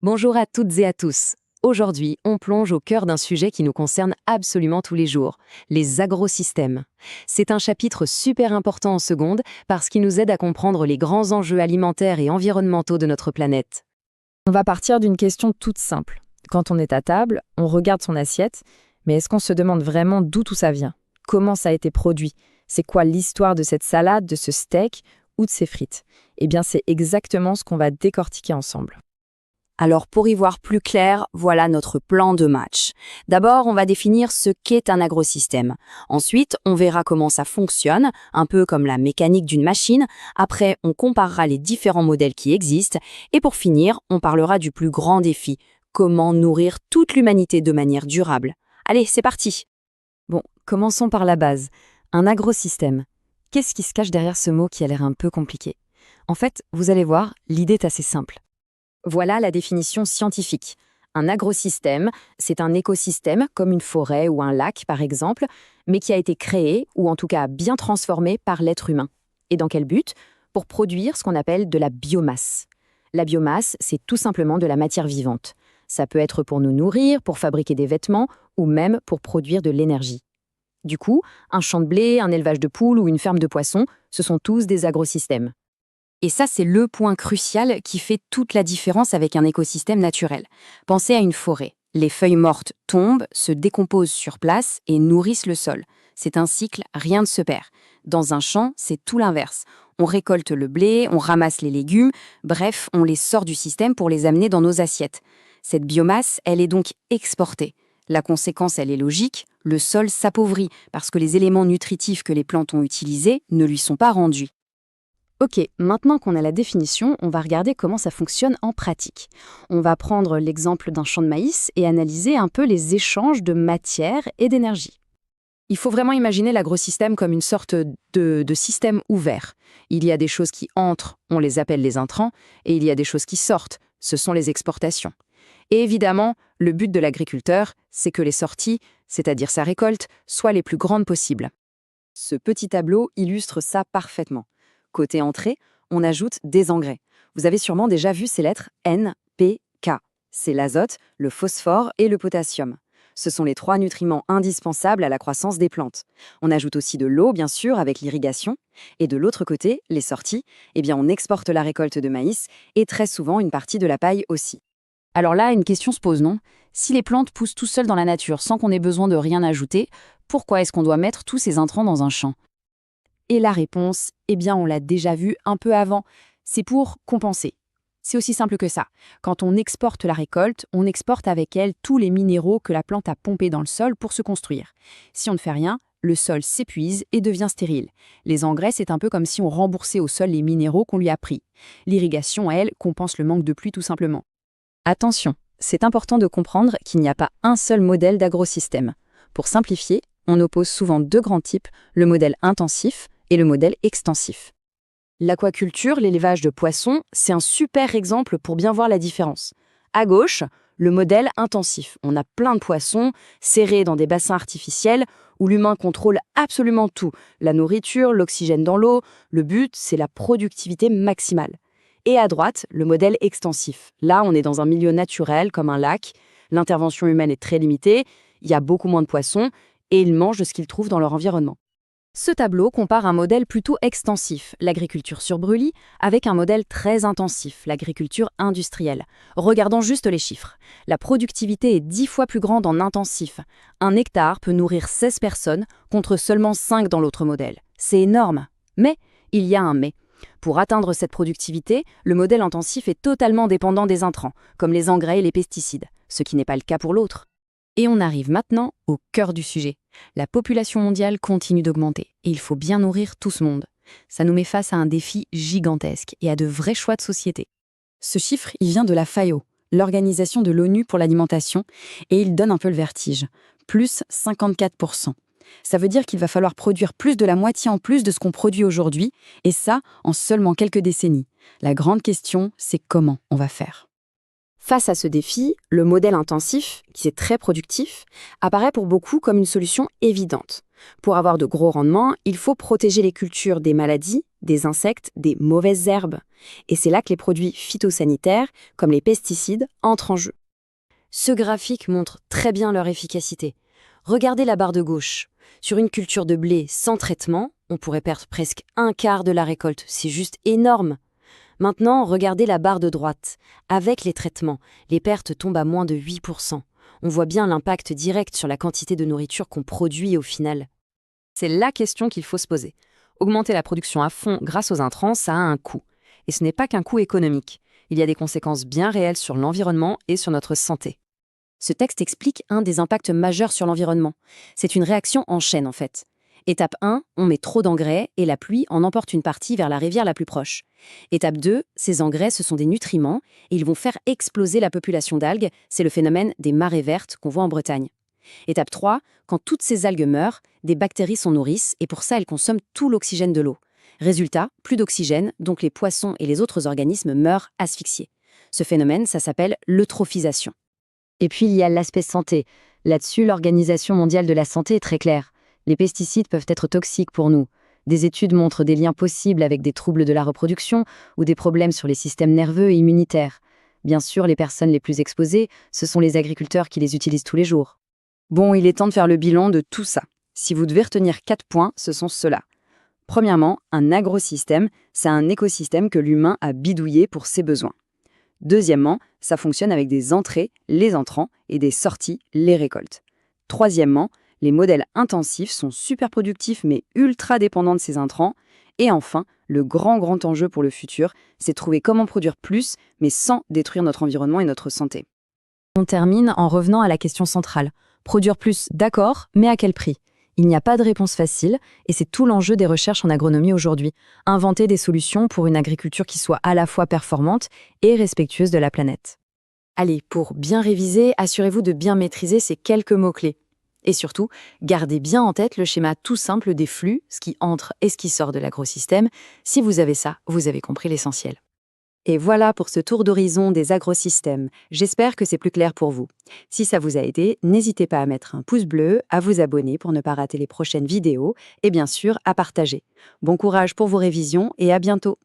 Bonjour à toutes et à tous. Aujourd'hui, on plonge au cœur d'un sujet qui nous concerne absolument tous les jours, les agrosystèmes. C'est un chapitre super important en seconde parce qu'il nous aide à comprendre les grands enjeux alimentaires et environnementaux de notre planète. On va partir d'une question toute simple. Quand on est à table, on regarde son assiette, mais est-ce qu'on se demande vraiment d'où tout ça vient? Comment ça a été produit? C'est quoi l'histoire de cette salade, de ce steak ou de ces frites? Eh bien, c'est exactement ce qu'on va décortiquer ensemble. Alors pour y voir plus clair, voilà notre plan de match. D'abord, on va définir ce qu'est un agrosystème. Ensuite, on verra comment ça fonctionne, un peu comme la mécanique d'une machine. Après, on comparera les différents modèles qui existent. Et pour finir, on parlera du plus grand défi, comment nourrir toute l'humanité de manière durable. Allez, c'est parti! Bon, commençons par la base. Un agrosystème. Qu'est-ce qui se cache derrière ce mot qui a l'air un peu compliqué? En fait, vous allez voir, l'idée est assez simple. Voilà la définition scientifique. Un agrosystème, c'est un écosystème comme une forêt ou un lac par exemple, mais qui a été créé ou en tout cas bien transformé par l'être humain. Et dans quel but? Pour produire ce qu'on appelle de la biomasse. La biomasse, c'est tout simplement de la matière vivante. Ça peut être pour nous nourrir, pour fabriquer des vêtements ou même pour produire de l'énergie. Du coup, un champ de blé, un élevage de poules ou une ferme de poissons, ce sont tous des agrosystèmes. Et ça, c'est le point crucial qui fait toute la différence avec un écosystème naturel. Pensez à une forêt. Les feuilles mortes tombent, se décomposent sur place et nourrissent le sol. C'est un cycle, rien ne se perd. Dans un champ, c'est tout l'inverse. On récolte le blé, on ramasse les légumes, bref, on les sort du système pour les amener dans nos assiettes. Cette biomasse, elle est donc exportée. La conséquence, elle est logique, le sol s'appauvrit parce que les éléments nutritifs que les plantes ont utilisés ne lui sont pas rendus. Ok, maintenant qu'on a la définition, on va regarder comment ça fonctionne en pratique. On va prendre l'exemple d'un champ de maïs et analyser un peu les échanges de matière et d'énergie. Il faut vraiment imaginer l'agrosystème comme une sorte de système ouvert. Il y a des choses qui entrent, on les appelle les intrants, et il y a des choses qui sortent, ce sont les exportations. Et évidemment, le but de l'agriculteur, c'est que les sorties, c'est-à-dire sa récolte, soient les plus grandes possibles. Ce petit tableau illustre ça parfaitement. Côté entrée, on ajoute des engrais. Vous avez sûrement déjà vu ces lettres N, P, K. C'est l'azote, le phosphore et le potassium. Ce sont les 3 nutriments indispensables à la croissance des plantes. On ajoute aussi de l'eau, bien sûr, avec l'irrigation. Et de l'autre côté, les sorties, eh bien on exporte la récolte de maïs et très souvent une partie de la paille aussi. Alors là, une question se pose, non? Si les plantes poussent tout seules dans la nature sans qu'on ait besoin de rien ajouter, pourquoi est-ce qu'on doit mettre tous ces intrants dans un champ? Et la réponse, eh bien on l'a déjà vu un peu avant, c'est pour compenser. C'est aussi simple que ça. Quand on exporte la récolte, on exporte avec elle tous les minéraux que la plante a pompés dans le sol pour se construire. Si on ne fait rien, le sol s'épuise et devient stérile. Les engrais, c'est un peu comme si on remboursait au sol les minéraux qu'on lui a pris. L'irrigation, elle, compense le manque de pluie tout simplement. Attention, c'est important de comprendre qu'il n'y a pas un seul modèle d'agrosystème. Pour simplifier, on oppose souvent 2 grands types, le modèle intensif et le modèle extensif. L'aquaculture, l'élevage de poissons, c'est un super exemple pour bien voir la différence. À gauche, le modèle intensif. On a plein de poissons serrés dans des bassins artificiels où l'humain contrôle absolument tout. La nourriture, l'oxygène dans l'eau, le but, c'est la productivité maximale. Et à droite, le modèle extensif. Là, on est dans un milieu naturel comme un lac. L'intervention humaine est très limitée, il y a beaucoup moins de poissons et ils mangent de ce qu'ils trouvent dans leur environnement. Ce tableau compare un modèle plutôt extensif, l'agriculture sur brûlis, avec un modèle très intensif, l'agriculture industrielle. Regardons juste les chiffres. La productivité est 10 fois plus grande en intensif. Un hectare peut nourrir 16 personnes contre seulement 5 dans l'autre modèle. C'est énorme. Mais il y a un mais. Pour atteindre cette productivité, le modèle intensif est totalement dépendant des intrants, comme les engrais et les pesticides, ce qui n'est pas le cas pour l'autre. Et on arrive maintenant au cœur du sujet. La population mondiale continue d'augmenter et il faut bien nourrir tout ce monde. Ça nous met face à un défi gigantesque et à de vrais choix de société. Ce chiffre, il vient de la FAO, l'Organisation de l'ONU pour l'alimentation, et il donne un peu le vertige. Plus 54%. Ça veut dire qu'il va falloir produire plus de la moitié en plus de ce qu'on produit aujourd'hui, et ça en seulement quelques décennies. La grande question, c'est comment on va faire. Face à ce défi, le modèle intensif, qui est très productif, apparaît pour beaucoup comme une solution évidente. Pour avoir de gros rendements, il faut protéger les cultures des maladies, des insectes, des mauvaises herbes. Et c'est là que les produits phytosanitaires, comme les pesticides, entrent en jeu. Ce graphique montre très bien leur efficacité. Regardez la barre de gauche. Sur une culture de blé sans traitement, on pourrait perdre presque un quart de la récolte. C'est juste énorme. Maintenant, regardez la barre de droite. Avec les traitements, les pertes tombent à moins de 8%. On voit bien l'impact direct sur la quantité de nourriture qu'on produit au final. C'est la question qu'il faut se poser. Augmenter la production à fond grâce aux intrants, ça a un coût. Et ce n'est pas qu'un coût économique. Il y a des conséquences bien réelles sur l'environnement et sur notre santé. Ce texte explique un des impacts majeurs sur l'environnement. C'est une réaction en chaîne en fait. Étape 1, on met trop d'engrais et la pluie en emporte une partie vers la rivière la plus proche. Étape 2, ces engrais, ce sont des nutriments et ils vont faire exploser la population d'algues. C'est le phénomène des marées vertes qu'on voit en Bretagne. Étape 3, quand toutes ces algues meurent, des bactéries s'en nourrissent et pour ça elles consomment tout l'oxygène de l'eau. Résultat, plus d'oxygène, donc les poissons et les autres organismes meurent asphyxiés. Ce phénomène, ça s'appelle l'eutrophisation. Et puis il y a l'aspect santé. Là-dessus, l'Organisation mondiale de la santé est très claire. Les pesticides peuvent être toxiques pour nous. Des études montrent des liens possibles avec des troubles de la reproduction ou des problèmes sur les systèmes nerveux et immunitaires. Bien sûr, les personnes les plus exposées, ce sont les agriculteurs qui les utilisent tous les jours. Bon, il est temps de faire le bilan de tout ça. Si vous devez retenir 4 points, ce sont ceux-là. Premièrement, un agrosystème, c'est un écosystème que l'humain a bidouillé pour ses besoins. Deuxièmement, ça fonctionne avec des entrées, les entrants, et des sorties, les récoltes. Troisièmement, les modèles intensifs sont super productifs mais ultra dépendants de ces intrants. Et enfin, le grand enjeu pour le futur, c'est trouver comment produire plus, mais sans détruire notre environnement et notre santé. On termine en revenant à la question centrale. Produire plus, d'accord, mais à quel prix ? Il n'y a pas de réponse facile, et c'est tout l'enjeu des recherches en agronomie aujourd'hui. Inventer des solutions pour une agriculture qui soit à la fois performante et respectueuse de la planète. Allez, pour bien réviser, assurez-vous de bien maîtriser ces quelques mots-clés. Et surtout, gardez bien en tête le schéma tout simple des flux, ce qui entre et ce qui sort de l'agrosystème. Si vous avez ça, vous avez compris l'essentiel. Et voilà pour ce tour d'horizon des agrosystèmes. J'espère que c'est plus clair pour vous. Si ça vous a aidé, n'hésitez pas à mettre un pouce bleu, à vous abonner pour ne pas rater les prochaines vidéos et bien sûr à partager. Bon courage pour vos révisions et à bientôt.